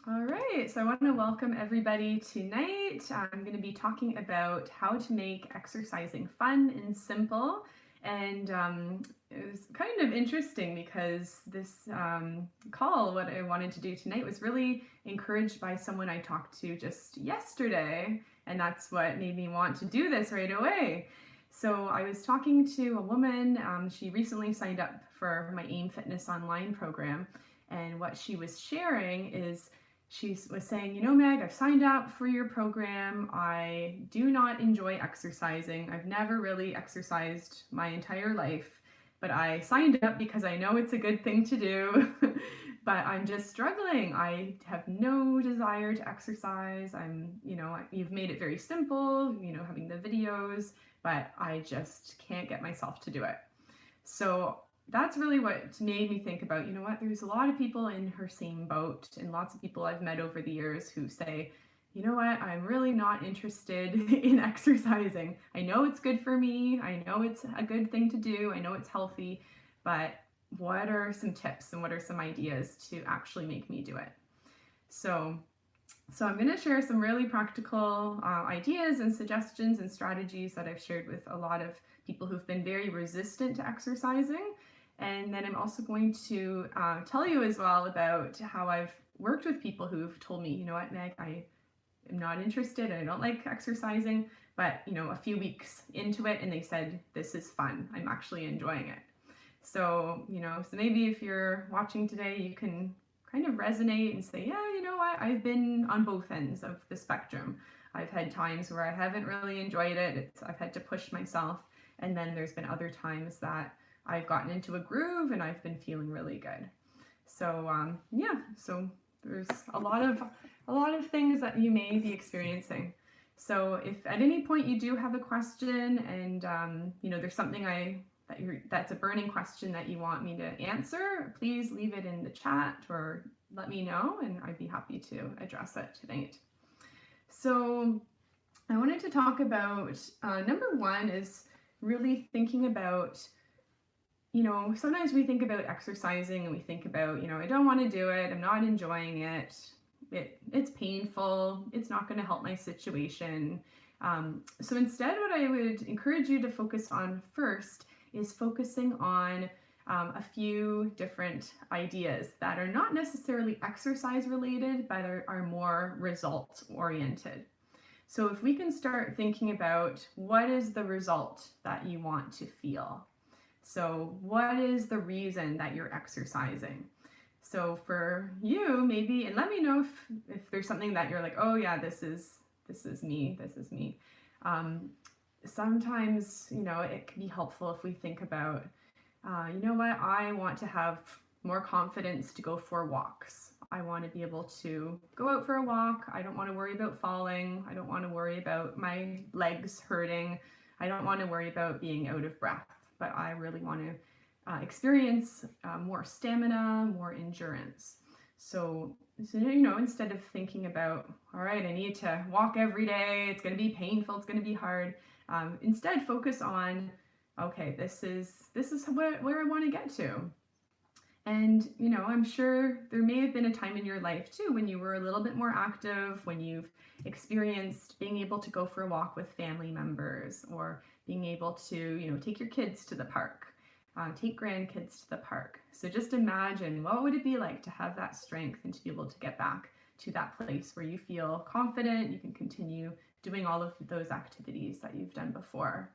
All right, so I want to welcome everybody tonight. I'm going to be talking about how to make exercising fun and simple. And it was kind of interesting because this call, what I wanted to do tonight, was really encouraged by someone I talked to just yesterday. And that's what made me want to do this right away. So I was talking to a woman. She recently signed up for my AIM Fitness online program. And what she was sharing is she was saying, Meg, I've signed up for your program. I do not enjoy exercising. I've never really exercised my entire life, but I signed up because I know it's a good thing to do. But I'm just struggling. I have no desire to exercise. You've made it very simple, having the videos, but I just can't get myself to do it. So that's really what made me think about, there's a lot of people in her same boat, and lots of people I've met over the years who say, I'm really not interested in exercising. I know it's good for me. I know it's a good thing to do. I know it's healthy, but what are some tips and what are some ideas to actually make me do it? So I'm going to share some really practical ideas and suggestions and strategies that I've shared with a lot of people who've been very resistant to exercising. And then I'm also going to tell you as well about how I've worked with people who've told me, Meg, I am not interested and I don't like exercising, but a few weeks into it and they said, this is fun. I'm actually enjoying it. So maybe if you're watching today, you can kind of resonate and say, yeah, I've been on both ends of the spectrum. I've had times where I haven't really enjoyed it. I've had to push myself. And then there's been other times that I've gotten into a groove and I've been feeling really good. So so there's a lot of things that you may be experiencing. So if at any point you do have a question and there's something that's a burning question that you want me to answer, please leave it in the chat or let me know and I'd be happy to address it tonight. So I wanted to talk about number one is really thinking about, sometimes we think about exercising and we think about, I don't want to do it, I'm not enjoying it, it's painful, it's not going to help my situation. So instead, what I would encourage you to focus on first is focusing on a few different ideas that are not necessarily exercise related, but are more results oriented. So if we can start thinking about what is the result that you want to feel? So what is the reason that you're exercising? So for you, maybe, and let me know if there's something that you're like, oh yeah, this is me. Sometimes, it can be helpful if we think about, I want to have more confidence to go for walks. I want to be able to go out for a walk. I don't want to worry about falling. I don't want to worry about my legs hurting. I don't want to worry about being out of breath, but I really want to experience more stamina, more endurance. So, instead of thinking about, all right, I need to walk every day, it's going to be painful, it's going to be hard, instead focus on, okay, this is where I want to get to. And, I'm sure there may have been a time in your life too when you were a little bit more active, when you've experienced being able to go for a walk with family members or being able to, take your kids to the park, take grandkids to the park. So just imagine, what would it be like to have that strength and to be able to get back to that place where you feel confident, you can continue doing all of those activities that you've done before.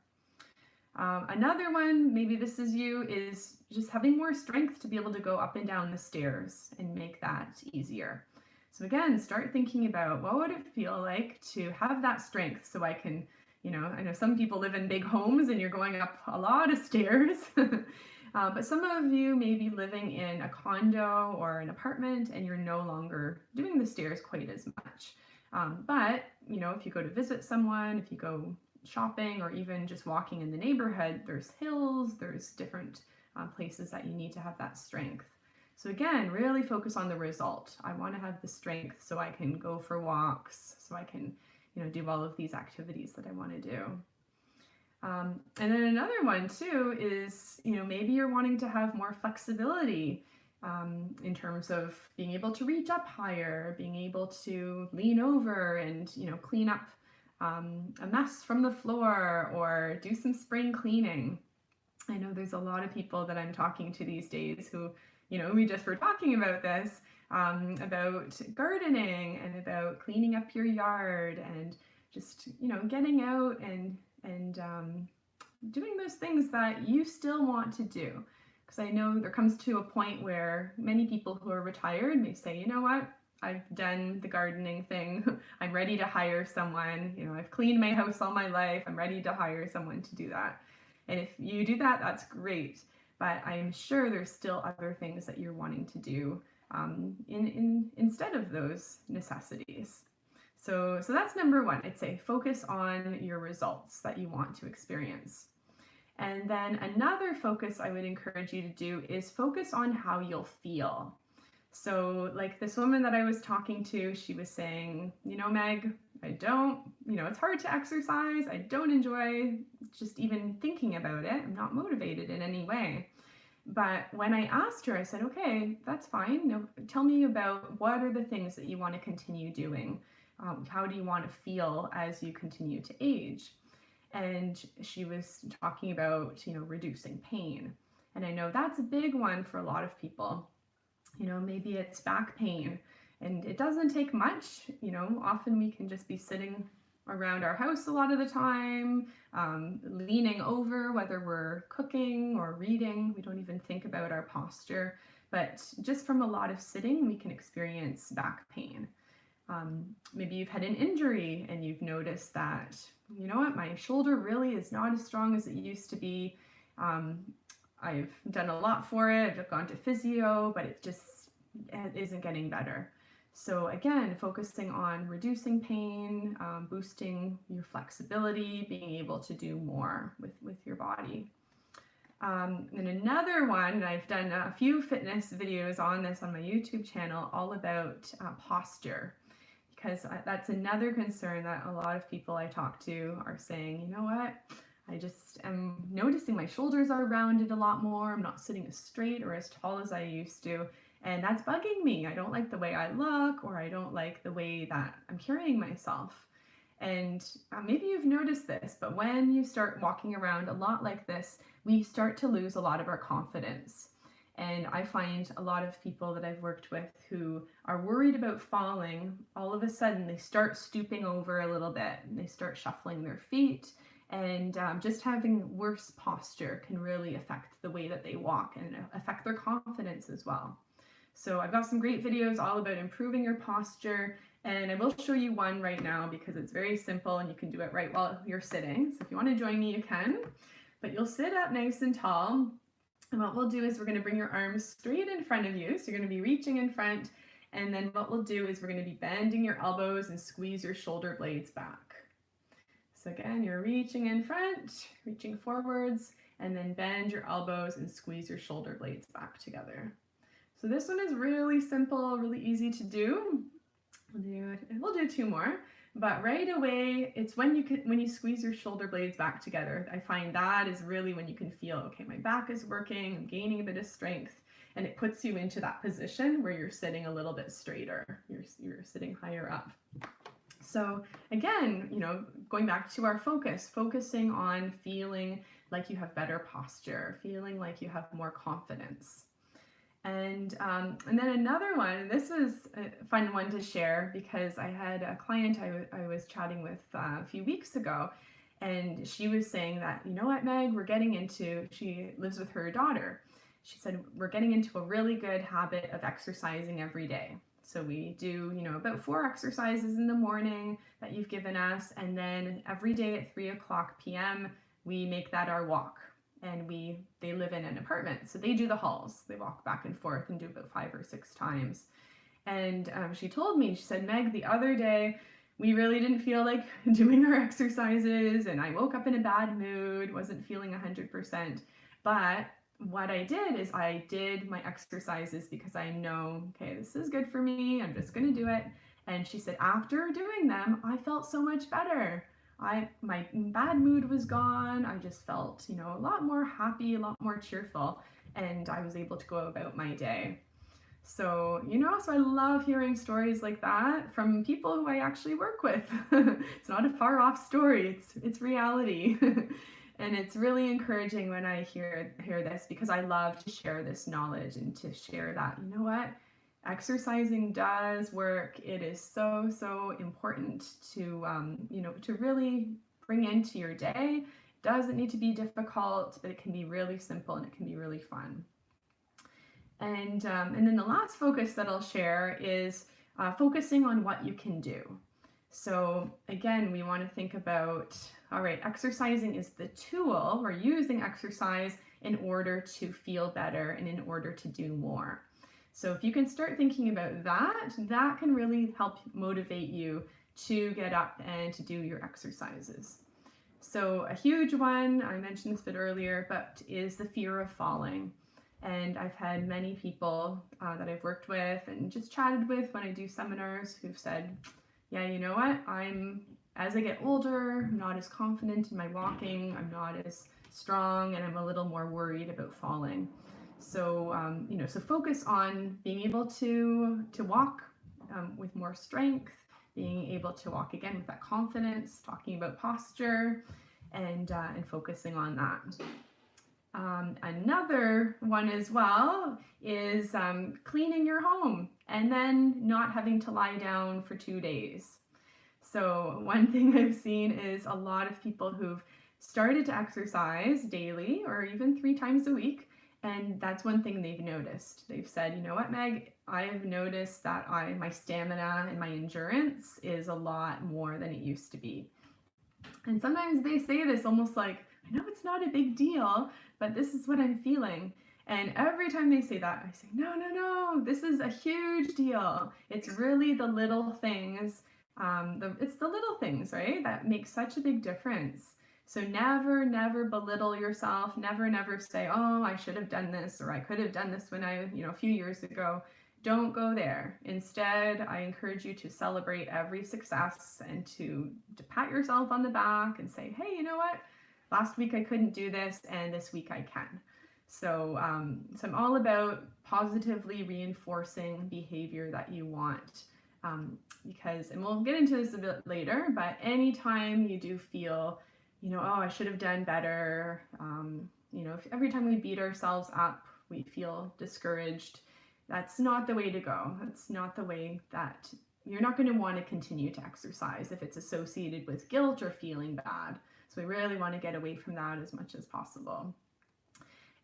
Another one, maybe this is you, is just having more strength to be able to go up and down the stairs and make that easier. So again, start thinking about what would it feel like to have that strength so I can, I know some people live in big homes and you're going up a lot of stairs, but some of you may be living in a condo or an apartment and you're no longer doing the stairs quite as much. But, if you go to visit someone, if you go shopping or even just walking in the neighborhood, there's hills, there's different places that you need to have that strength. So again, really focus on the result. I want to have the strength so I can go for walks, so I can, do all of these activities that I want to do. And then another one too is, maybe you're wanting to have more flexibility in terms of being able to reach up higher, being able to lean over and, clean up a mess from the floor or do some spring cleaning. I know there's a lot of people that I'm talking to these days who, we just were talking about this, about gardening and about cleaning up your yard and just, getting out and doing those things that you still want to do. Because I know there comes to a point where many people who are retired may say, you know what, I've done the gardening thing. I'm ready to hire someone. I've cleaned my house all my life. I'm ready to hire someone to do that. And if you do that, that's great. But I'm sure there's still other things that you're wanting to do instead of those necessities. So that's number one. I'd say focus on your results that you want to experience. And then another focus I would encourage you to do is focus on how you'll feel. So like this woman that I was talking to, she was saying, Meg, it's hard to exercise. I don't enjoy just even thinking about it. I'm not motivated in any way. But when I asked her, I said, okay, that's fine. Now, tell me about what are the things that you want to continue doing? How do you want to feel as you continue to age? And she was talking about, reducing pain. And I know that's a big one for a lot of people. Maybe it's back pain and it doesn't take much. Often we can just be sitting around our house a lot of the time, leaning over, whether we're cooking or reading. We don't even think about our posture, but just from a lot of sitting, we can experience back pain. Maybe you've had an injury and you've noticed that, my shoulder really is not as strong as it used to be. I've done a lot for it. I've gone to physio, but it isn't getting better. So again, focusing on reducing pain, boosting your flexibility, being able to do more with your body. And another one, and I've done a few fitness videos on this on my YouTube channel, all about posture. Because that's another concern that a lot of people I talk to are saying, you know what, I just am noticing my shoulders are rounded a lot more. I'm not sitting as straight or as tall as I used to. And that's bugging me. I don't like the way I look, or I don't like the way that I'm carrying myself. And maybe you've noticed this, but when you start walking around a lot like this, we start to lose a lot of our confidence. And I find a lot of people that I've worked with who are worried about falling, all of a sudden they start stooping over a little bit and they start shuffling their feet, and just having worse posture can really affect the way that they walk and affect their confidence as well. So I've got some great videos all about improving your posture, and I will show you one right now because it's very simple and you can do it right while you're sitting. So if you want to join me, you can, but you'll sit up nice and tall. And what we'll do is we're going to bring your arms straight in front of you. So you're going to be reaching in front. And then what we'll do is we're going to be bending your elbows and squeeze your shoulder blades back. So again, you're reaching in front, reaching forwards, and then bend your elbows and squeeze your shoulder blades back together. So this one is really simple, really easy to do. We'll do two more. But right away, it's when you squeeze your shoulder blades back together. I find that is really when you can feel, okay, my back is working, I'm gaining a bit of strength, and it puts you into that position where you're sitting a little bit straighter. You're sitting higher up. So again, going back to our focusing on feeling like you have better posture, feeling like you have more confidence. And then another one, this was a fun one to share because I had a client I was chatting with a few weeks ago, and she was saying that, you know what, Meg, she lives with her daughter. She said, we're getting into a really good habit of exercising every day. So we do, about 4 exercises in the morning that you've given us, and then every day at 3:00 p.m., we make that our walk. And they live in an apartment, so they do the halls. They walk back and forth and do about 5 or 6 times. And she told me, she said, Meg, the other day, we really didn't feel like doing our exercises, and I woke up in a bad mood, wasn't feeling 100%. But what I did is I did my exercises because I know, okay, this is good for me, I'm just gonna do it. And she said, after doing them, I felt so much better. My bad mood was gone. I just felt, a lot more happy, a lot more cheerful, and I was able to go about my day. So, so I love hearing stories like that from people who I actually work with. It's not a far off story, it's reality. And it's really encouraging when I hear this, because I love to share this knowledge and to share that, exercising does work. It is so, so important to, to really bring into your day. It doesn't need to be difficult, but it can be really simple and it can be really fun. And then the last focus that I'll share is focusing on what you can do. So again, we want to think about, all right, exercising is the tool. We're using exercise in order to feel better and in order to do more. So if you can start thinking about that, that can really help motivate you to get up and to do your exercises. So a huge one, I mentioned this a bit earlier, but is the fear of falling. And I've had many people that I've worked with and just chatted with when I do seminars who've said, yeah, you know what, as I get older, I'm not as confident in my walking, I'm not as strong, and I'm a little more worried about falling. So, so focus on being able to walk with more strength, being able to walk again with that confidence, talking about posture, and focusing on that. Another one as well is cleaning your home and then not having to lie down for 2 days. So one thing I've seen is a lot of people who've started to exercise daily or even 3 times a week, and that's one thing they've noticed. They've said, you know what, Meg, I've noticed that my stamina and my endurance is a lot more than it used to be. And sometimes they say this almost like, I know it's not a big deal, but this is what I'm feeling. And every time they say that, I say, no, this is a huge deal. It's really the little things. It's the little things, right, that make such a big difference. So never belittle yourself. Never say, oh, I should have done this, or I could have done this when a few years ago. Don't go there. Instead, I encourage you to celebrate every success and to pat yourself on the back and say, hey, you know what? Last week I couldn't do this, and this week I can. So I'm all about positively reinforcing behavior that you want. Because, and we'll get into this a bit later, but anytime you do feel, oh, I should have done better, every time we beat ourselves up, we feel discouraged, that's not the way to go. That's not the way that you're not going to want to continue to exercise if it's associated with guilt or feeling bad. So we really want to get away from that as much as possible.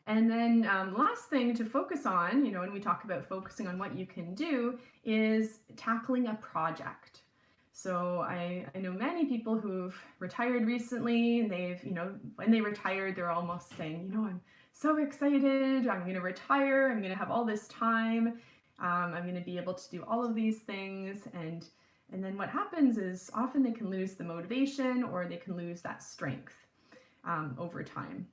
And then last thing to focus on, when we talk about focusing on what you can do, is tackling a project. So I know many people who've retired recently, and they've, when they retired, they're almost saying, I'm so excited, I'm going to retire, I'm going to have all this time, I'm going to be able to do all of these things. And then what happens is often they can lose the motivation, or they can lose that strength over time.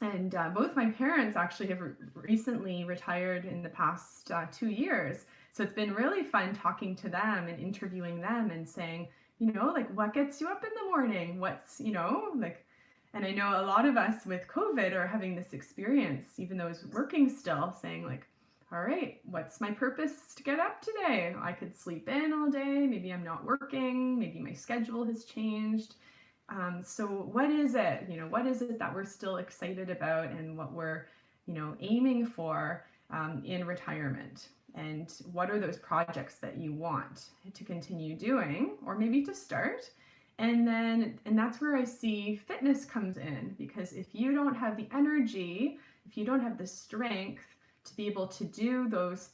And both my parents actually have recently retired in the past 2 years. So it's been really fun talking to them and interviewing them and saying, what gets you up in the morning? What's, and I know a lot of us with COVID are having this experience, even though I was working still, saying all right, what's my purpose to get up today? I could sleep in all day. Maybe I'm not working. Maybe my schedule has changed. So what is it? What is it that we're still excited about, and what we're, aiming for in retirement? And what are those projects that you want to continue doing, or maybe to start? And that's where I see fitness comes in, because if you don't have the energy, if you don't have the strength to be able to do those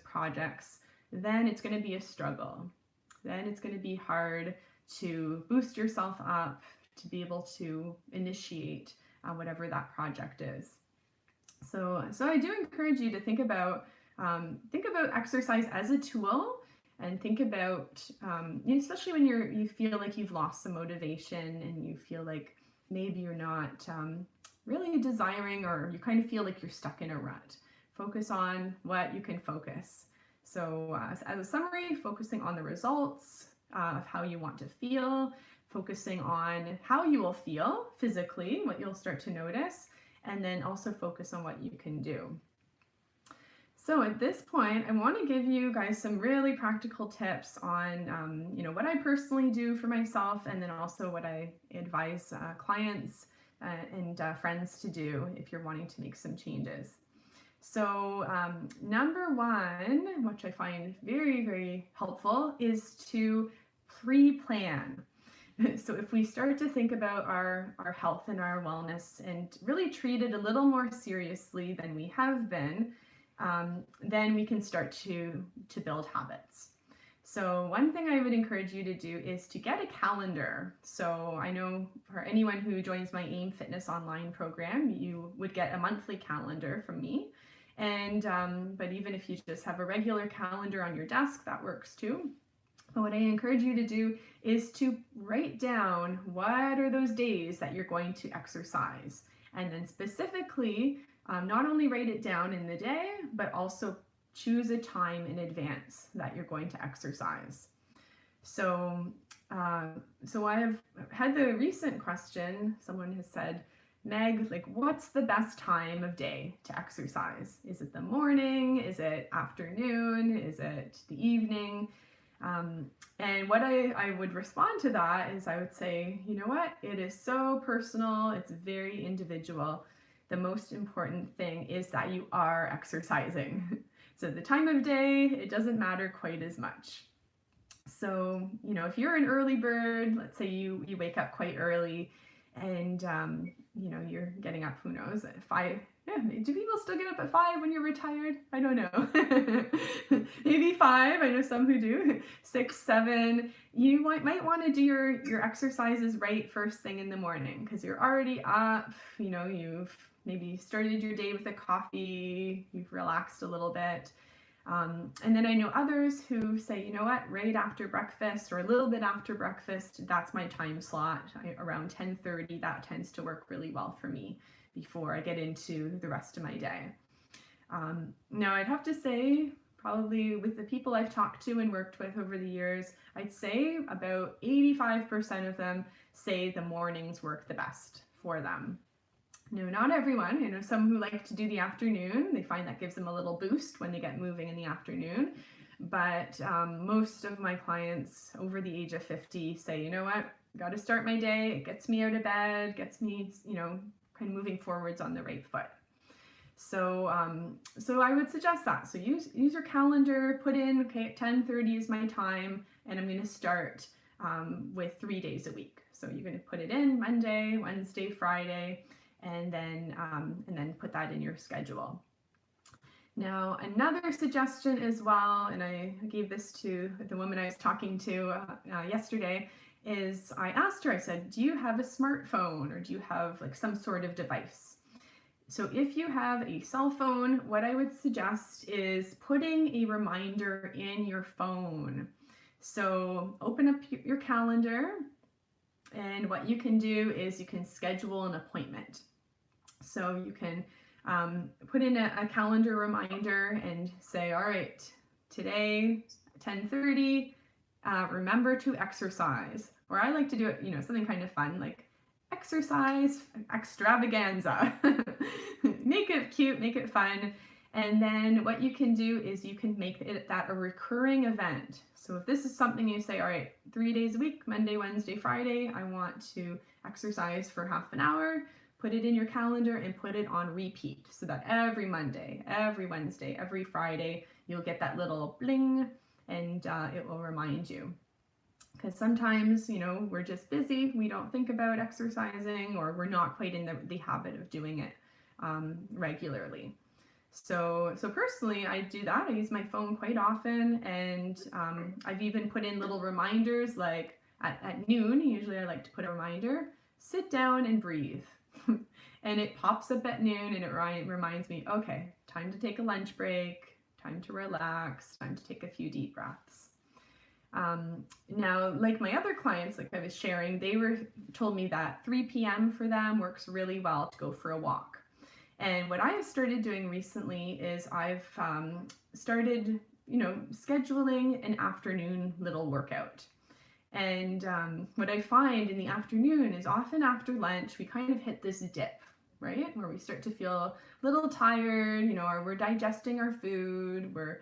projects, then it's going to be a struggle. Then it's going to be hard to boost yourself up, to be able to initiate whatever that project is. So I do encourage you to think about exercise as a tool, and think about, especially when you feel like you've lost some motivation and you feel like maybe you're not really desiring, or you kind of feel like you're stuck in a rut. Focus on what you can focus. So as a summary, focusing on the results of how you want to feel, focusing on how you will feel physically, what you'll start to notice, and then also focus on what you can do. So at this point, I want to give you guys some really practical tips on, what I personally do for myself, and then also what I advise clients and friends to do if you're wanting to make some changes. So number one, which I find very, very helpful, is to pre-plan. So if we start to think about our health and our wellness and really treat it a little more seriously than we have been, then we can start to build habits. So one thing I would encourage you to do is to get a calendar. So I know for anyone who joins my AIM Fitness online program, you would get a monthly calendar from me. And but even if you just have a regular calendar on your desk, that works too. But what I encourage you to do is to write down what are those days that you're going to exercise. And then specifically, not only write it down in the day, but also choose a time in advance that you're going to exercise. So I have had the recent question, someone has said, Meg, like, what's the best time of day to exercise? Is it the morning? Is it afternoon? Is it the evening? And what I would respond to that is I would say, you know what? It is so personal. It's very individual. The most important thing is that you are exercising. So the time of day, it doesn't matter quite as much. So, if you're an early bird, let's say you wake up quite early and, you're getting up, who knows, at 5. Yeah, do people still get up at 5 when you're retired? I don't know. Maybe 5. I know some who do. 6, 7. You might want to do your exercises right first thing in the morning because you're already up. You've maybe started your day with a coffee. You've relaxed a little bit. And then I know others who say, you know what, right after breakfast or a little bit after breakfast, that's my time slot. Around 10:30, that tends to work really well for me before I get into the rest of my day. Now I'd have to say, probably with the people I've talked to and worked with over the years, I'd say about 85% of them say the mornings work the best for them. No, not everyone. I know some who like to do the afternoon. They find that gives them a little boost when they get moving in the afternoon. But most of my clients over the age of 50 say, you know what, got to start my day. It gets me out of bed, gets me, kind of moving forwards on the right foot. So I would suggest that. So use your calendar, put in, okay, at 10:30 is my time, and I'm going to start with 3 days a week. So you're going to put it in Monday, Wednesday, Friday, and then put that in your schedule. Now, another suggestion as well, and I gave this to the woman I was talking to yesterday, is I asked her, I said, do you have a smartphone or do you have like some sort of device? So if you have a cell phone, what I would suggest is putting a reminder in your phone. So open up your calendar, and what you can do is you can schedule an appointment. So you can put in a calendar reminder and say, all right, today, 10:30, remember to exercise. Or I like to do it, something kind of fun, like exercise extravaganza. Make it cute, make it fun. And then what you can do is you can make that a recurring event. So if this is something you say, all right, 3 days a week, Monday, Wednesday, Friday, I want to exercise for half an hour, put it in your calendar and put it on repeat so that every Monday, every Wednesday, every Friday, you'll get that little bling and it will remind you. Because sometimes, we're just busy, we don't think about exercising, or we're not quite in the habit of doing it regularly. So personally, I do that. I use my phone quite often, and I've even put in little reminders like at noon, usually I like to put a reminder, sit down and breathe. And it pops up at noon and it reminds me, okay, time to take a lunch break, time to relax, time to take a few deep breaths. Now, like my other clients, like I was sharing, they told me that 3 p.m. for them works really well to go for a walk. And what I have started doing recently is I've started, scheduling an afternoon little workout. And what I find in the afternoon is often after lunch, we kind of hit this dip. right? Where we start to feel a little tired, or we're digesting our food, we're,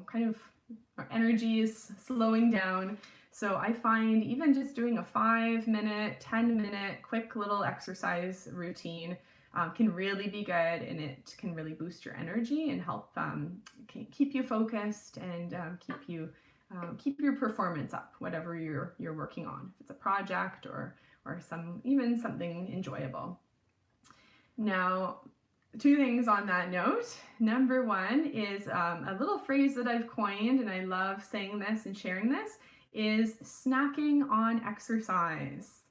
kind of our energy is slowing down. So I find even just doing a 5-minute, 10-minute quick little exercise routine can really be good, and it can really boost your energy and help keep you focused and keep your performance up, whatever you're working on. If it's a project or even something enjoyable. Now, 2 things on that note. Number 1 is a little phrase that I've coined, and I love saying this and sharing this, is snacking on exercise.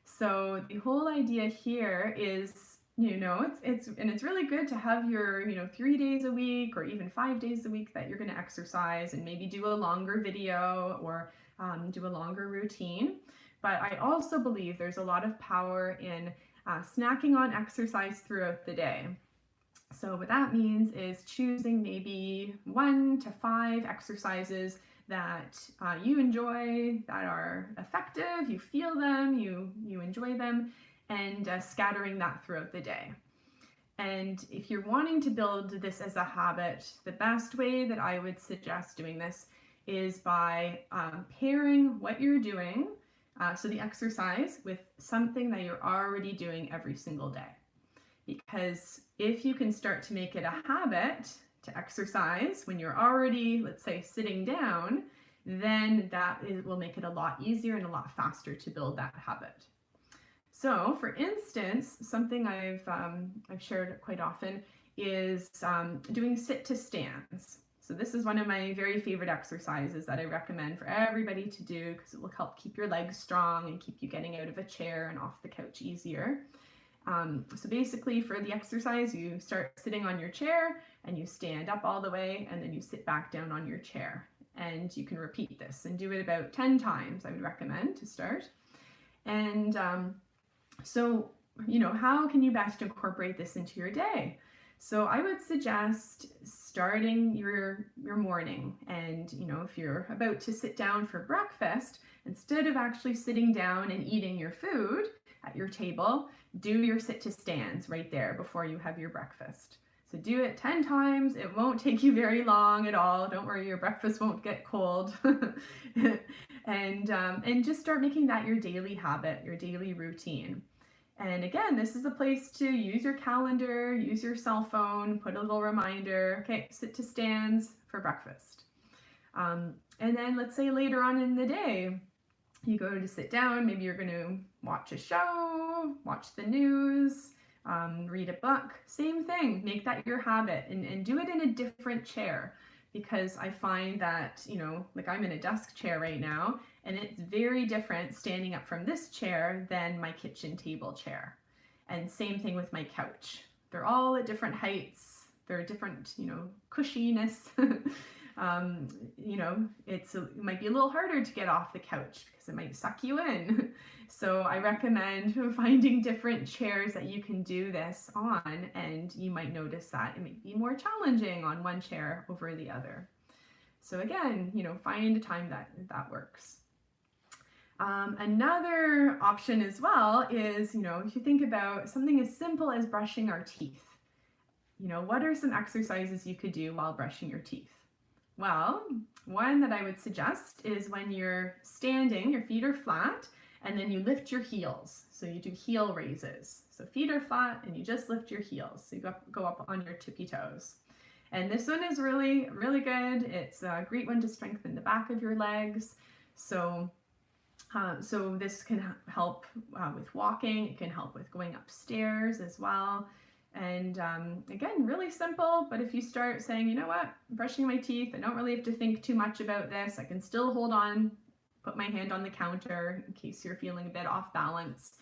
So the whole idea here is, it's really good to have your, 3 days a week or even 5 days a week that you're going to exercise, and maybe do a longer video or do a longer routine. But I also believe there's a lot of power in snacking on exercise throughout the day. So what that means is choosing maybe 1 to 5 exercises that you enjoy, that are effective, you feel them, you enjoy them, and scattering that throughout the day. And if you're wanting to build this as a habit, the best way that I would suggest doing this is by pairing what you're doing, so the exercise, with something that you're already doing every single day. Because if you can start to make it a habit to exercise when you're already, let's say, sitting down, then will make it a lot easier and a lot faster to build that habit. So, for instance, something I've shared quite often is doing sit to stands. So this is one of my very favorite exercises that I recommend for everybody to do, because it will help keep your legs strong and keep you getting out of a chair and off the couch easier. So basically, for the exercise, you start sitting on your chair and you stand up all the way, and then you sit back down on your chair. And you can repeat this and do it about 10 times, I would recommend, to start. And so, how can you best incorporate this into your day? So I would suggest starting your morning, and if you're about to sit down for breakfast, instead of actually sitting down and eating your food at your table, do your sit to stands right there before you have your breakfast. So do it 10 times. It won't take you very long at all. Don't worry, your breakfast won't get cold. And just start making that your daily habit, your daily routine. And again, this is a place to use your calendar, use your cell phone, put a little reminder, okay, sit to stands for breakfast. And then let's say later on in the day, you go to sit down, maybe you're going to watch a show, watch the news, read a book, same thing, make that your habit, and do it in a different chair. Because I find that, like I'm in a desk chair right now, and it's very different standing up from this chair than my kitchen table chair. And same thing with my couch. They're all at different heights. They're different, cushiness. It might be a little harder to get off the couch because it might suck you in. So I recommend finding different chairs that you can do this on, and you might notice that it might be more challenging on one chair over the other. So again, find a time that works. Another option as well is, if you think about something as simple as brushing our teeth, what are some exercises you could do while brushing your teeth? Well, one that I would suggest is when you're standing, your feet are flat, and then you lift your heels. So you do heel raises. So feet are flat and you just lift your heels. So you go up on your tippy toes. And this one is really, really good. It's a great one to strengthen the back of your legs. So this can help with walking. It can help with going upstairs as well. And again, really simple, but if you start saying, you know what, I'm brushing my teeth, I don't really have to think too much about this. I can still hold on, put my hand on the counter in case you're feeling a bit off balance.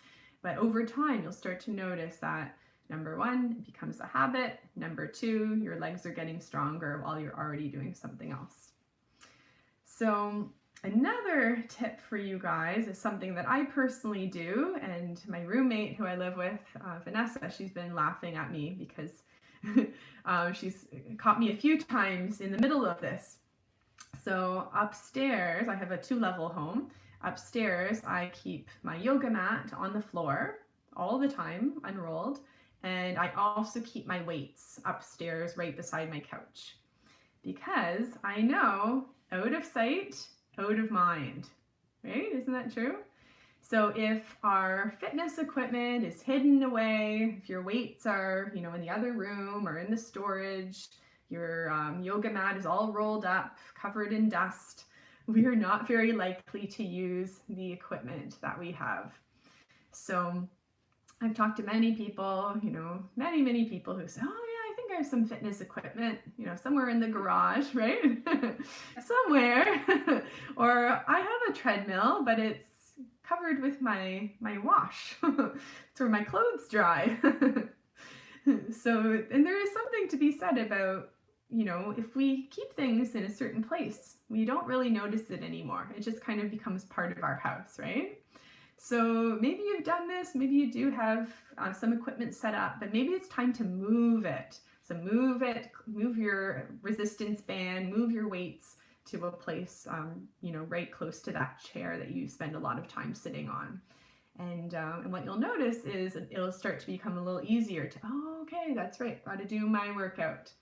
But over time, you'll start to notice that, number 1, it becomes a habit. Number 2, your legs are getting stronger while you're already doing something else. So another tip for you guys is something that I personally do, and my roommate who I live with, Vanessa, she's been laughing at me because she's caught me a few times in the middle of this. So upstairs, I have a 2-level home. Upstairs, I keep my yoga mat on the floor all the time, unrolled, And I also keep my weights upstairs right beside my couch because I know out of sight, out of mind, right? Isn't that true? So if our fitness equipment is hidden away, if your weights are, in the other room or in the storage, your yoga mat is all rolled up, covered in dust, we are not very likely to use the equipment that we have. So I've talked to many people, many people who say, oh yeah, I think I have some fitness equipment, somewhere in the garage, right? Somewhere. Or I have a treadmill, but it's covered with my wash. It's where my clothes dry. So, and there is something to be said about, if we keep things in a certain place, we don't really notice it anymore. It just kind of becomes part of our house, right? So maybe you've done this, maybe you do have some equipment set up, but maybe it's time to move it. So move it, move your resistance band, move your weights to a place, right close to that chair that you spend a lot of time sitting on. And what you'll notice is it'll start to become a little easier to, oh, okay, that's right, got to do my workout.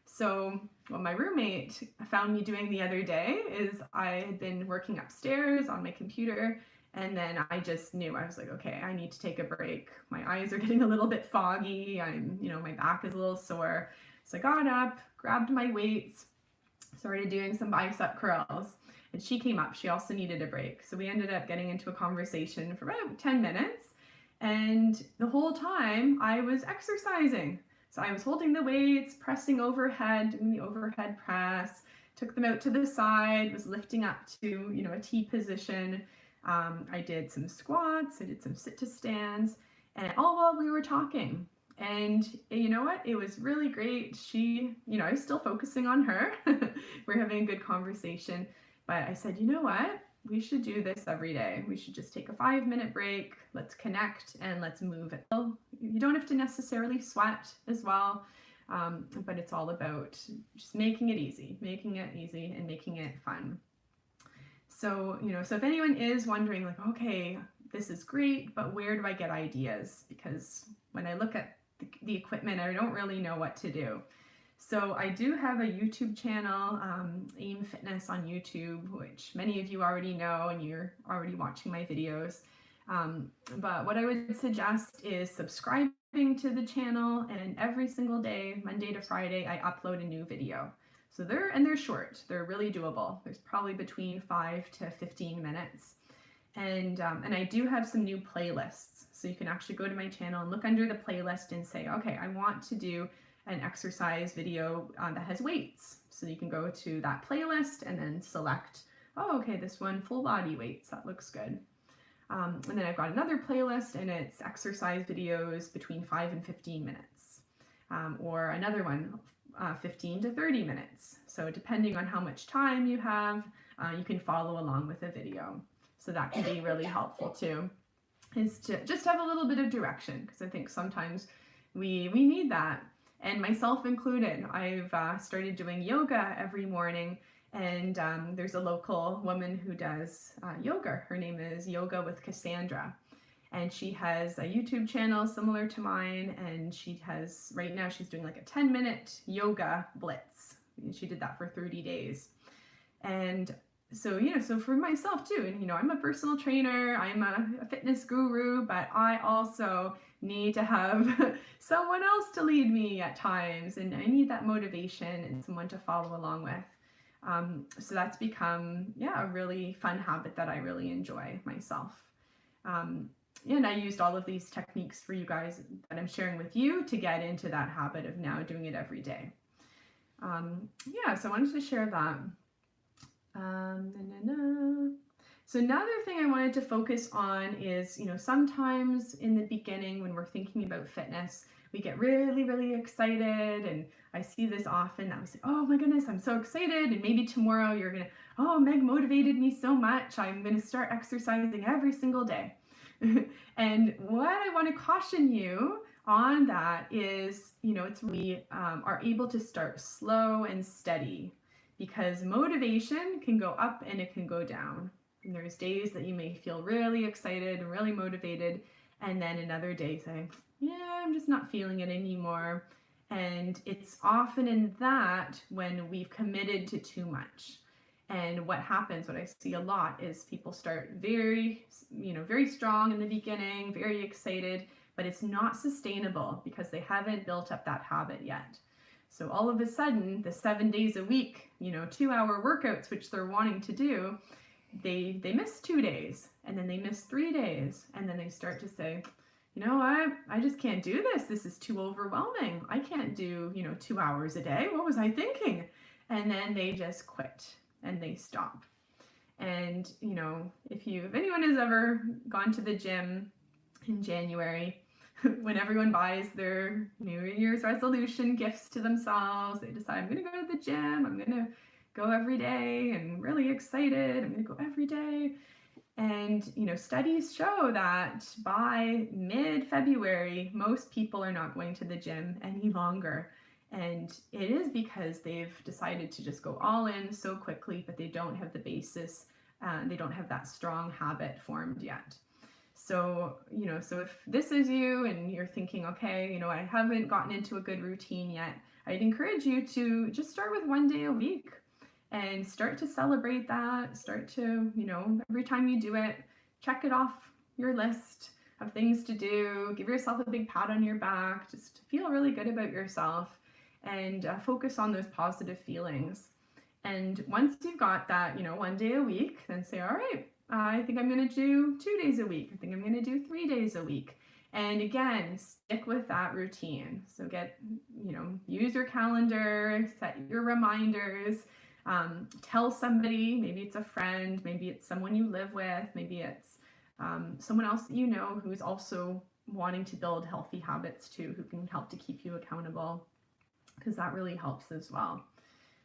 So what my roommate found me doing the other day is I had been working upstairs on my computer, and then I just knew, I was like, okay, I need to take a break. My eyes are getting a little bit foggy. My back is a little sore. So I got up, grabbed my weights, started doing some bicep curls, and she came up. She also needed a break. So we ended up getting into a conversation for about 10 minutes. And the whole time I was exercising. So I was holding the weights, pressing overhead, doing the overhead press, took them out to the side, was lifting up to, a T position. I did some squats, I did some sit to stands, and all while we were talking. And you know what? It was really great. She, I was still focusing on her. We're having a good conversation. But I said, you know what? We should do this every day. We should just take a 5-minute break. Let's connect and let's move it. You don't have to necessarily sweat as well, but it's all about just making it easy and making it fun. So, so if anyone is wondering like, okay, this is great, but where do I get ideas? Because when I look at the equipment, I don't really know what to do. So I do have a YouTube channel, AIM Fitness on YouTube, which many of you already know and you're already watching my videos. But what I would suggest is subscribing to the channel, and every single day, Monday to Friday, I upload a new video. So they're short, they're really doable. There's probably between 5 to 15 minutes. And I do have some new playlists. So you can actually go to my channel and look under the playlist and say, okay, I want to do an exercise video that has weights. So you can go to that playlist and then select, oh, okay, this one, full body weights, that looks good. And then I've got another playlist and it's exercise videos between 5 and 15 minutes. Or another one, 15 to 30 minutes. So depending on how much time you have, you can follow along with a video. So that can be really helpful too, is to just have a little bit of direction, because I think sometimes we need that. And myself included. I've started doing yoga every morning, and there's a local woman who does yoga. Her name is Yoga with Cassandra, and she has a YouTube channel similar to mine, and she has, right now she's doing like a 10-minute yoga blitz. She did that for 30 days. And so, so for myself too, and I'm a personal trainer, I'm a fitness guru, but I also need to have someone else to lead me at times, and I need that motivation and someone to follow along with. So that's become, a really fun habit that I really enjoy myself. And I used all of these techniques for you guys that I'm sharing with you to get into that habit of now doing it every day. So I wanted to share that. So another thing I wanted to focus on is, sometimes in the beginning when we're thinking about fitness, we get really, really excited, and I see this often that we say, oh my goodness, I'm so excited, and maybe tomorrow you're gonna, oh, Meg motivated me so much, I'm gonna start exercising every single day. And what I want to caution you on that is, we are able to start slow and steady, because motivation can go up and it can go down. And there's days that you may feel really excited and really motivated, and then another day saying, yeah, I'm just not feeling it anymore. And it's often in that when we've committed to too much. And what happens, what I see a lot, is people start very strong in the beginning, very excited, but it's not sustainable because they haven't built up that habit yet. So all of a sudden, the 7 days a week, 2-hour workouts, which they're wanting to do, they miss 2 days, and then they miss 3 days, and then they start to say, I just can't do this. This is too overwhelming. I can't do, 2 hours a day. What was I thinking? And then they just quit and they stop. And, if anyone has ever gone to the gym in January, when everyone buys their New Year's resolution gifts to themselves, they decide, I'm going to go to the gym. I'm going to go every day and really excited. I'm going to go every day. And, studies show that by mid-February, most people are not going to the gym any longer. And it is because they've decided to just go all in so quickly, but they don't have the basis. They don't have that strong habit formed yet. So, so if this is you and you're thinking, okay, I haven't gotten into a good routine yet, I'd encourage you to just start with 1 day a week and start to celebrate that. Start to, every time you do it, check it off your list of things to do. Give yourself a big pat on your back. Just feel really good about yourself and focus on those positive feelings. And once you've got that, 1 day a week, then say, all right, I think I'm going to do 2 days a week. I think I'm going to do 3 days a week. And again, stick with that routine. So use your calendar, set your reminders, tell somebody, maybe it's a friend, maybe it's someone you live with, maybe it's someone else that who's also wanting to build healthy habits too, who can help to keep you accountable, because that really helps as well.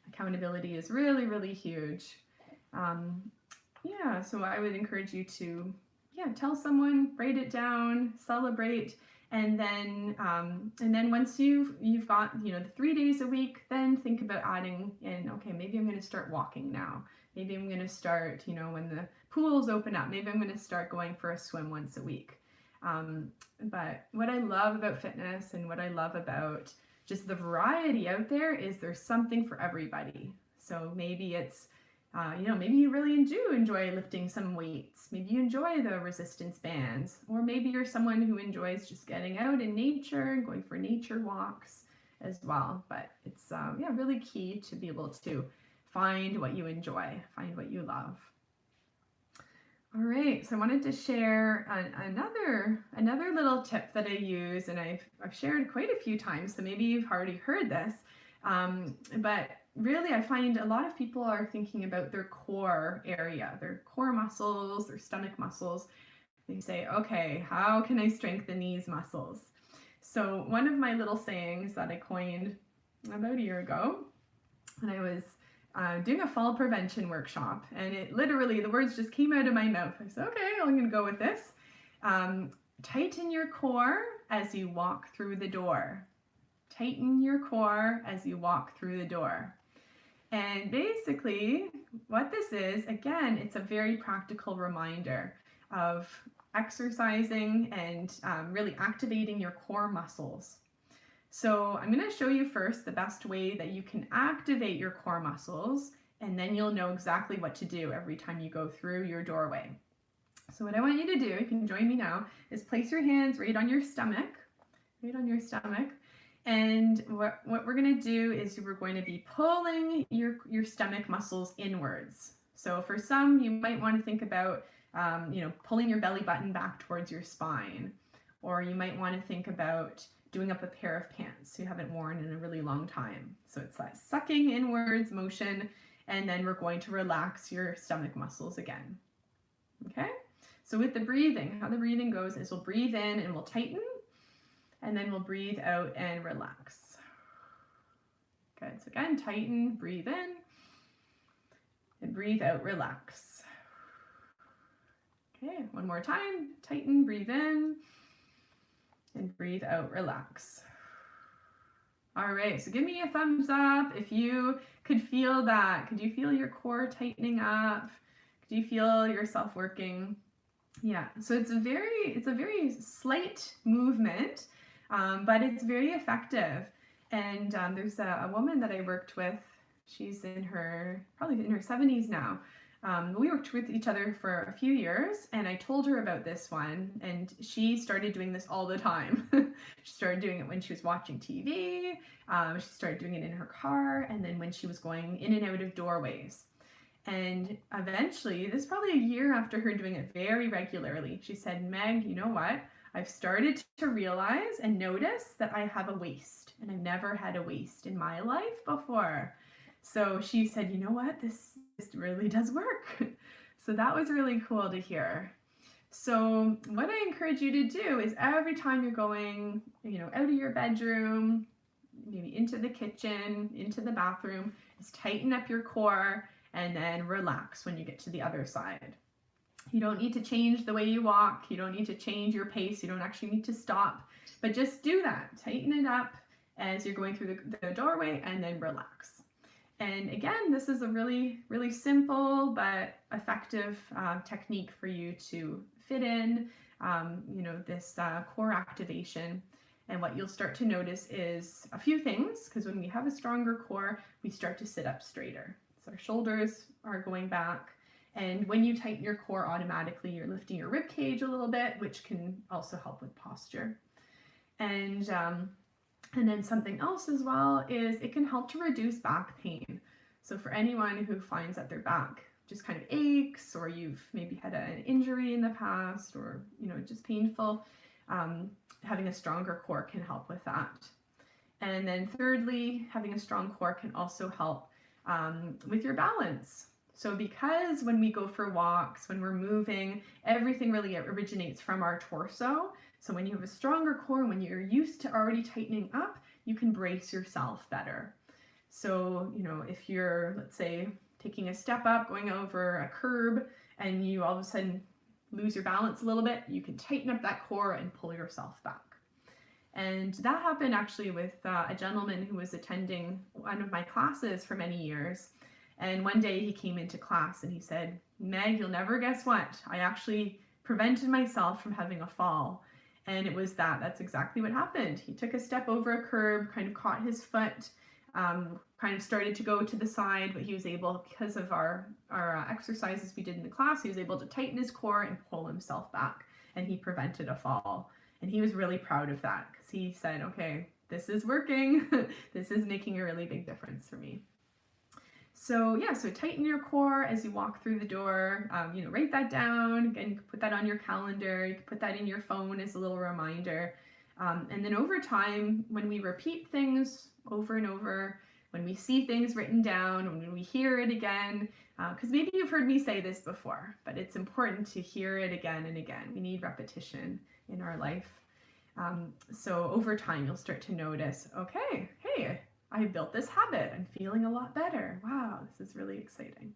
Accountability is really, really huge. So I would encourage you to, tell someone, write it down, celebrate, and then once you've got the 3 days a week, then think about adding in, okay, maybe I'm going to start walking now. Maybe I'm going to start, when the pools open up, maybe I'm going to start going for a swim once a week. But what I love about fitness and what I love about just the variety out there is there's something for everybody. So maybe it's maybe you really do enjoy lifting some weights. Maybe you enjoy the resistance bands, or maybe you're someone who enjoys just getting out in nature and going for nature walks as well. But it's really key to be able to find what you enjoy, find what you love. All right, so I wanted to share another little tip that I use, and I've shared quite a few times, so maybe you've already heard this, but really I find a lot of people are thinking about their core area, their core muscles, their stomach muscles. They say, okay, how can I strengthen these muscles? So one of my little sayings that I coined about a year ago when I was doing a fall prevention workshop, and it literally, the words just came out of my mouth. I said, okay, I'm going to go with this. Tighten your core as you walk through the door. Tighten your core as you walk through the door. And basically what this is, again, it's a very practical reminder of exercising and really activating your core muscles. So I'm going to show you first the best way that you can activate your core muscles, and then you'll know exactly what to do every time you go through your doorway. So what I want you to do, you can join me now, is place your hands right on your stomach, and what we're going to do is we're going to be pulling your stomach muscles inwards. So for some, you might want to think about pulling your belly button back towards your spine, or you might want to think about doing up a pair of pants you haven't worn in a really long time. So it's that sucking inwards motion, and then we're going to relax your stomach muscles again. Okay? So with the breathing, how the breathing goes is we'll breathe in and we'll tighten, and then we'll breathe out and relax. Good. So again, tighten, breathe in, and breathe out, relax. Okay, one more time. Tighten, breathe in, and breathe out, relax. All right, so give me a thumbs up if you could feel that. Could you feel your core tightening up? Could you feel yourself working? Yeah, so it's a very slight movement, but it's very effective. And there's a woman that I worked with. She's probably in her 70s now. We worked with each other for a few years, and I told her about this one, and she started doing this all the time. She started doing it when she was watching TV, she started doing it in her car, and then when she was going in and out of doorways. And eventually, this is probably a year after her doing it very regularly, she said, Meg, you know what? I've started to realize and notice that I have a waist, and I've never had a waist in my life before. So she said, you know what, this really does work. So that was really cool to hear. So what I encourage you to do is every time you're going, out of your bedroom, maybe into the kitchen, into the bathroom, is tighten up your core and then relax when you get to the other side. You don't need to change the way you walk. You don't need to change your pace. You don't actually need to stop, but just do that. Tighten it up as you're going through the doorway and then relax. And again, this is a really, really simple but effective technique for you to fit in, this core activation. And what you'll start to notice is a few things, because when we have a stronger core, we start to sit up straighter. So our shoulders are going back. And when you tighten your core, automatically you're lifting your rib cage a little bit, which can also help with posture. And then something else as well is it can help to reduce back pain. So for anyone who finds that their back just kind of aches, or you've maybe had an injury in the past, or just painful, having a stronger core can help with that. And then thirdly, having a strong core can also help with your balance. So because when we go for walks, when we're moving, everything really originates from our torso. So when you have a stronger core, when you're used to already tightening up, you can brace yourself better. So, if you're, let's say, taking a step up, going over a curb, and you all of a sudden lose your balance a little bit, you can tighten up that core and pull yourself back. And that happened actually with a gentleman who was attending one of my classes for many years. And one day he came into class and he said, Meg, you'll never guess what? I actually prevented myself from having a fall. And it was that's exactly what happened. He took a step over a curb, kind of caught his foot, kind of started to go to the side, but he was able, because of our exercises we did in the class, he was able to tighten his core and pull himself back, and he prevented a fall. And he was really proud of that, because he said, okay, this is working. This is making a really big difference for me. So so tighten your core as you walk through the door. Write that down. Again, you can put that on your calendar. You can put that in your phone as a little reminder. And then over time, when we repeat things over and over, when we see things written down, when we hear it again, because maybe you've heard me say this before, but it's important to hear it again and again. We need repetition in our life. So over time, you'll start to notice, okay, hey, I built this habit. I'm feeling a lot better. Wow, this is really exciting.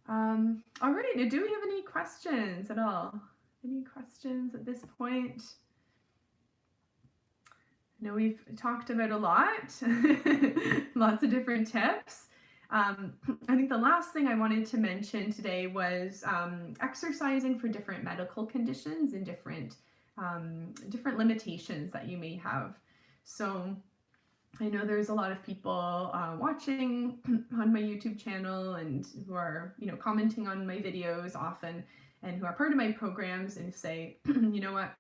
All right, now do we have any questions at all? Any questions at this point? I know we've talked about a lot, lots of different tips. I think the last thing I wanted to mention today was exercising for different medical conditions and different limitations that you may have. So I know there's a lot of people watching on my YouTube channel and who are, commenting on my videos often, and who are part of my programs and say, you know what,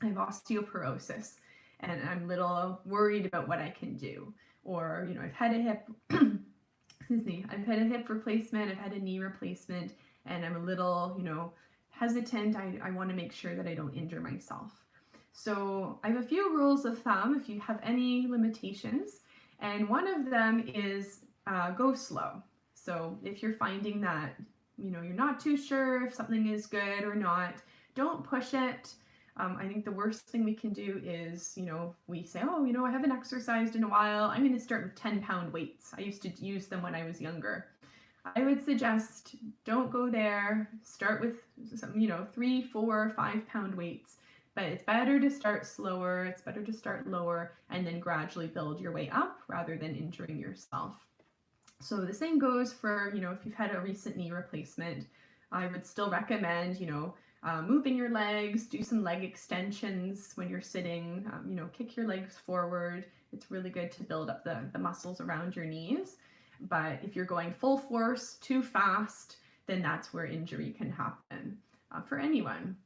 I have osteoporosis and I'm a little worried about what I can do. Or, I've had a hip, excuse me, I've had a hip replacement, I've had a knee replacement, and I'm a little, hesitant. I want to make sure that I don't injure myself. So I have a few rules of thumb if you have any limitations, and one of them is go slow. So if you're finding that, you're not too sure if something is good or not, don't push it. I think the worst thing we can do is, we say, oh, I haven't exercised in a while. I'm going to start with 10-pound weights. I used to use them when I was younger. I would suggest don't go there. Start with some, 3, 4, 5-pound weights. But it's better to start slower, it's better to start lower, and then gradually build your way up rather than injuring yourself. So the same goes for, if you've had a recent knee replacement, I would still recommend, moving your legs, do some leg extensions when you're sitting, kick your legs forward. It's really good to build up the muscles around your knees. But if you're going full force, too fast, then that's where injury can happen for anyone.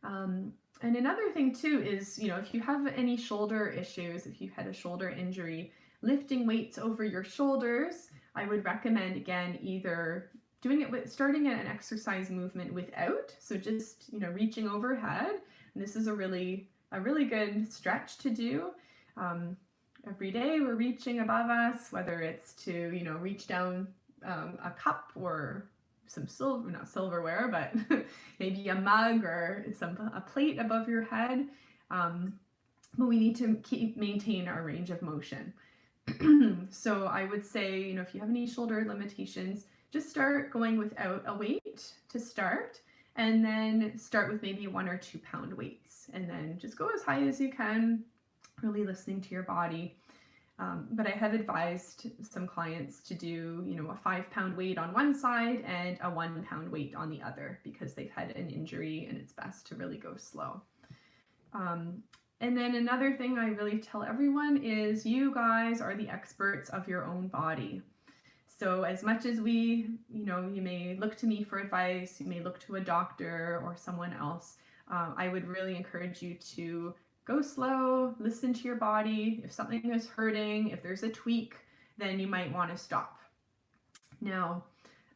And another thing too is, if you have any shoulder issues, if you've had a shoulder injury, lifting weights over your shoulders, I would recommend, again, either doing it with starting an exercise movement without, so just reaching overhead. And this is a really good stretch to do. Every day we're reaching above us, whether it's to reach down a cup or some not silverware, but maybe a mug or a plate above your head. But we need to maintain our range of motion. So I would say, if you have any shoulder limitations, just start going without a weight to start, and then start with maybe 1 or 2 pound weights, and then just go as high as you can, really listening to your body. But I have advised some clients to do, a 5 pound weight on one side and a 1 pound weight on the other, because they've had an injury and it's best to really go slow. And then another thing I really tell everyone is you guys are the experts of your own body. So as much as you may look to me for advice, you may look to a doctor or someone else, I would really encourage you to go slow, listen to your body. If something is hurting, if there's a tweak, then you might want to stop. Now,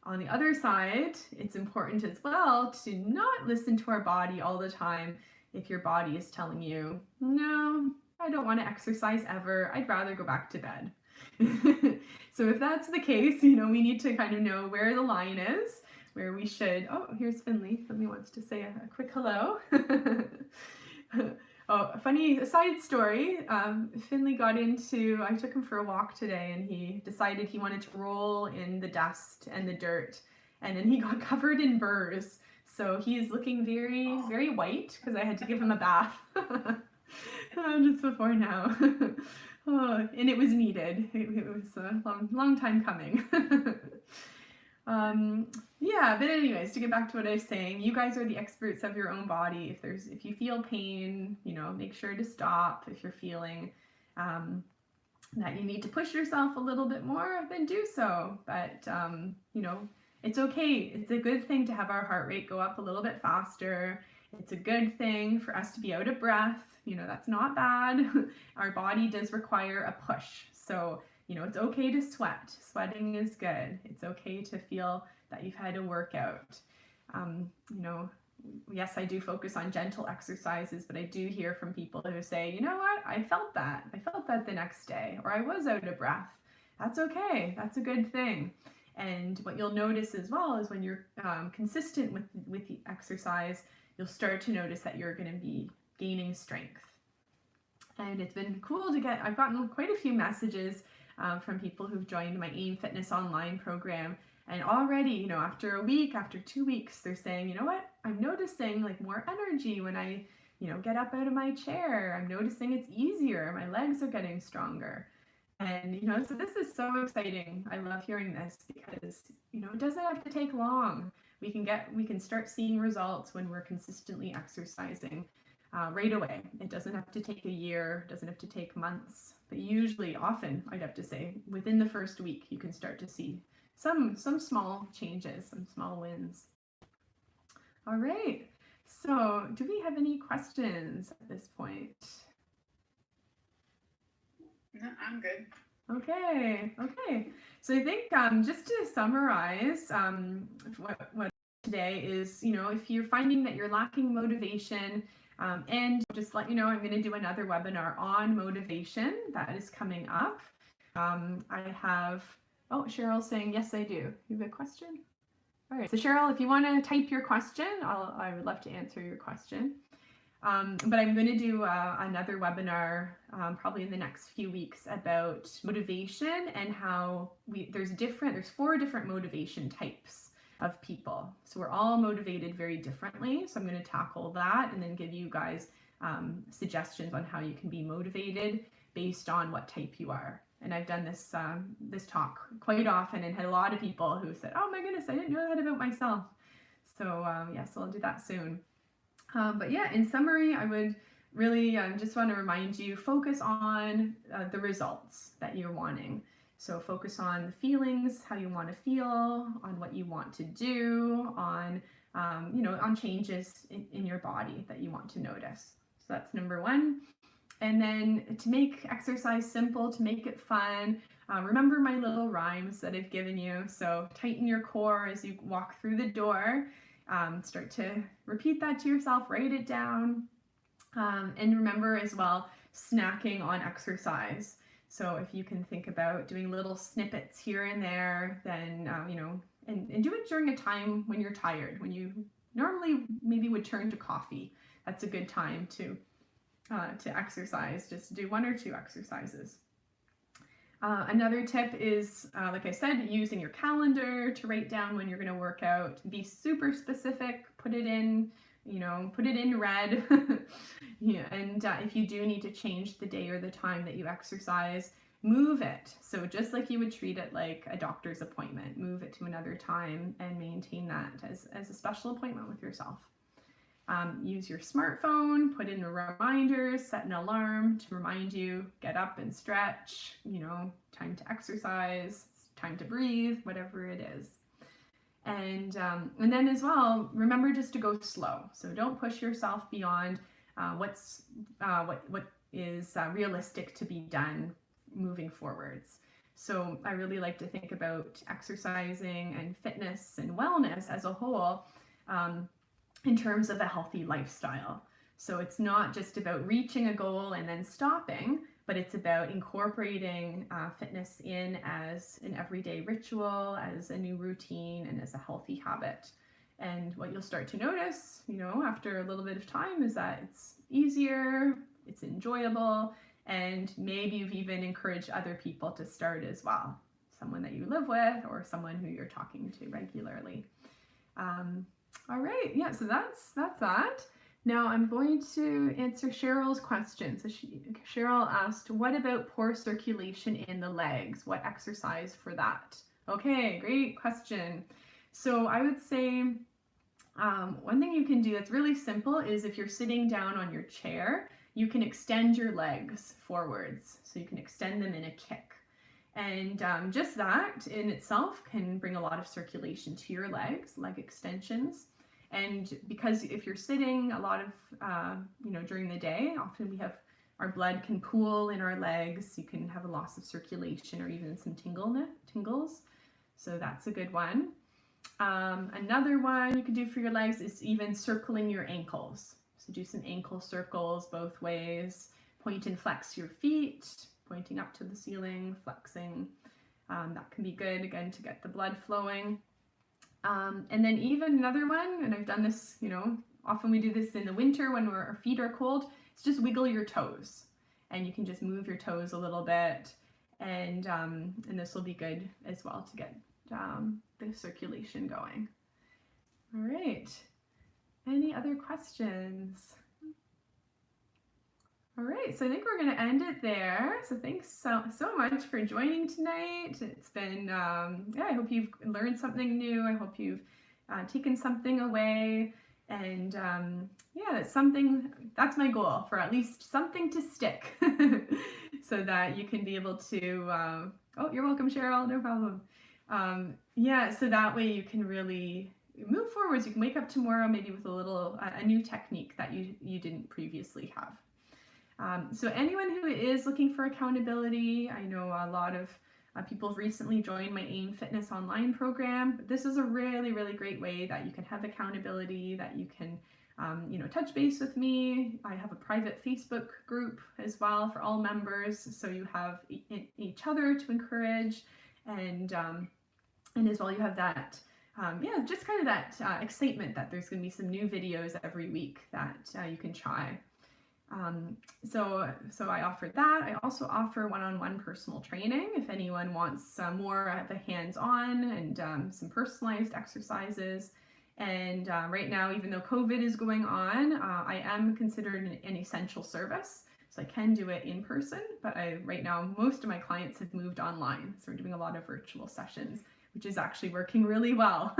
on the other side, it's important as well to not listen to our body all the time. If your body is telling you, no, I don't want to exercise ever, I'd rather go back to bed. So if that's the case, we need to kind of know where the line is, where we should, oh, here's Finley. Finley wants to say a quick hello. Oh, a funny side story. Finley I took him for a walk today, and he decided he wanted to roll in the dust and the dirt, and then he got covered in burrs. So he's looking very, very white because I had to give him a bath just before now. Oh, and it was needed. It was a long time coming. Yeah, but anyways, to get back to what I was saying, you guys are the experts of your own body. If you feel pain, make sure to stop. If you're feeling that you need to push yourself a little bit more, then do so. But it's okay. It's a good thing to have our heart rate go up a little bit faster. It's a good thing for us to be out of breath. That's not bad. Our body does require a push. So, it's okay to sweat. Sweating is good. It's okay to feel that you've had a workout. Yes, I do focus on gentle exercises, but I do hear from people who say, you know what, I felt that. I felt that the next day, or I was out of breath. That's okay. That's a good thing. And what you'll notice as well is when you're consistent with the exercise, you'll start to notice that you're going to be gaining strength. And it's been cool I've gotten quite a few messages from people who've joined my AIM Fitness online program. And already, after a week, after 2 weeks, they're saying, you know what, I'm noticing like more energy when I, get up out of my chair. I'm noticing it's easier. My legs are getting stronger. And, so this is so exciting. I love hearing this because, it doesn't have to take long. We can start seeing results when we're consistently exercising right away. It doesn't have to take a year, it doesn't have to take months, but usually, often, I'd have to say, within the first week, you can start to see some small changes, some small wins. All right. So do we have any questions at this point? No, I'm good. Okay. So I think just to summarize what today is, if you're finding that you're lacking motivation, and just let you know, I'm going to do another webinar on motivation that is coming up. I have, Cheryl's saying, yes, I do. You have a question? All right. So Cheryl, if you want to type your question, I would love to answer your question. But I'm going to do another webinar probably in the next few weeks about motivation and how there's 4 different motivation types of people. So we're all motivated very differently. So I'm going to tackle that and then give you guys suggestions on how you can be motivated based on what type you are. And I've done this talk quite often and had a lot of people who said, oh my goodness, I didn't know that about myself. So I'll do that soon. But yeah, in summary, I would really just want to remind you, focus on the results that you're wanting. So focus on the feelings, how you want to feel, on what you want to do, on on changes in your body that you want to notice. So that's number one. And then to make exercise simple, to make it fun, remember my little rhymes that I've given you. So tighten your core as you walk through the door. Start to repeat that to yourself, write it down. And remember as well, snacking on exercise. So if you can think about doing little snippets here and there, then, and do it during a time when you're tired, when you normally maybe would turn to coffee. That's a good time to exercise. Just do 1 or 2 exercises. Another tip is, like I said, using your calendar to write down when you're going to work out. Be super specific, put it in red. Yeah, and if you do need to change the day or the time that you exercise, move it. So just like you would treat it like a doctor's appointment, move it to another time and maintain that as a special appointment with yourself. Use your smartphone, put in reminders, set an alarm to remind you, get up and stretch, time to exercise, time to breathe, whatever it is. And then as well, remember just to go slow. So don't push yourself beyond what is realistic to be done moving forwards. So I really like to think about exercising and fitness and wellness as a whole in terms of a healthy lifestyle. So it's not just about reaching a goal and then stopping, but it's about incorporating fitness in as an everyday ritual, as a new routine, and as a healthy habit. And what you'll start to notice, after a little bit of time, is that it's easier, it's enjoyable, and maybe you've even encouraged other people to start as well. Someone that you live with or someone who you're talking to regularly. All right, yeah, so that's that. Now I'm going to answer Cheryl's question. So Cheryl asked, what about poor circulation in the legs? What exercise for that? Okay, great question. So I would say one thing you can do that's really simple is if you're sitting down on your chair, you can extend your legs forwards. So you can extend them in a kick. And just that in itself can bring a lot of circulation to your legs, leg extensions. And because if you're sitting a lot of, during the day, often our blood can pool in our legs. You can have a loss of circulation or even some tingles. So that's a good one. Another one you could do for your legs is even circling your ankles. So do some ankle circles both ways. Point and flex your feet, pointing up to the ceiling, flexing. That can be good, again, to get the blood flowing. And then even another one, and I've done this, often we do this in the winter when our feet are cold, it's just wiggle your toes. And you can just move your toes a little bit, and this will be good as well to get the circulation going. All right, any other questions? All right, so I think we're going to end it there. So thanks so much for joining tonight. It's been, I hope you've learned something new. I hope you've taken something away. And that's my goal, for at least something to stick so that you can be able to, oh, you're welcome, Cheryl, no problem. So that way you can really move forwards. You can wake up tomorrow maybe with a new technique that you didn't previously have. So anyone who is looking for accountability, I know a lot of people have recently joined my AIM Fitness online program. But this is a really, really great way that you can have accountability, that you can, touch base with me. I have a private Facebook group as well for all members, so you have each other to encourage, and as well you have that, just kind of that excitement that there's going to be some new videos every week that you can try. So I offer that. I also offer one-on-one personal training if anyone wants more of a hands-on and some personalized exercises. And right now, even though COVID is going on, I am considered an essential service. So I can do it in person, but right now, most of my clients have moved online. So we're doing a lot of virtual sessions, which is actually working really well.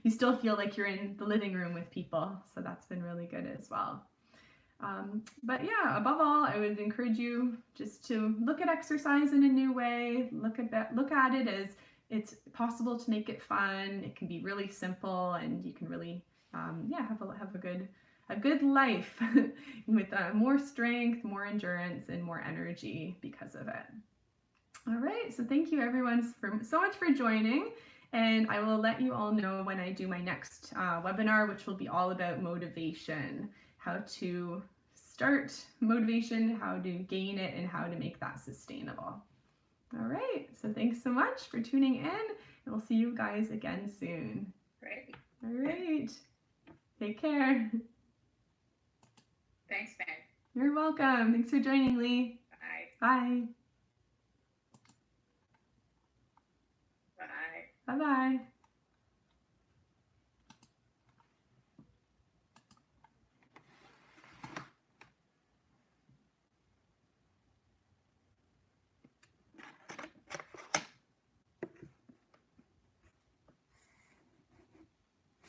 you still feel like you're in the living room with people. So that's been really good as well. But yeah, above all, I would encourage you just to look at exercise in a new way. Look at it as it's possible to make it fun. It can be really simple, and you can really have a good life with more strength, more endurance, and more energy because of it. All right, so thank you everyone so much for joining, and I will let you all know when I do my next webinar, which will be all about motivation, how to start motivation, how to gain it, and how to make that sustainable. All right, so thanks so much for tuning in, and we'll see you guys again soon. Great. All right, take care. Thanks, Meg. You're welcome. Thanks for joining, Lee. Bye. Bye. Bye. Bye-bye.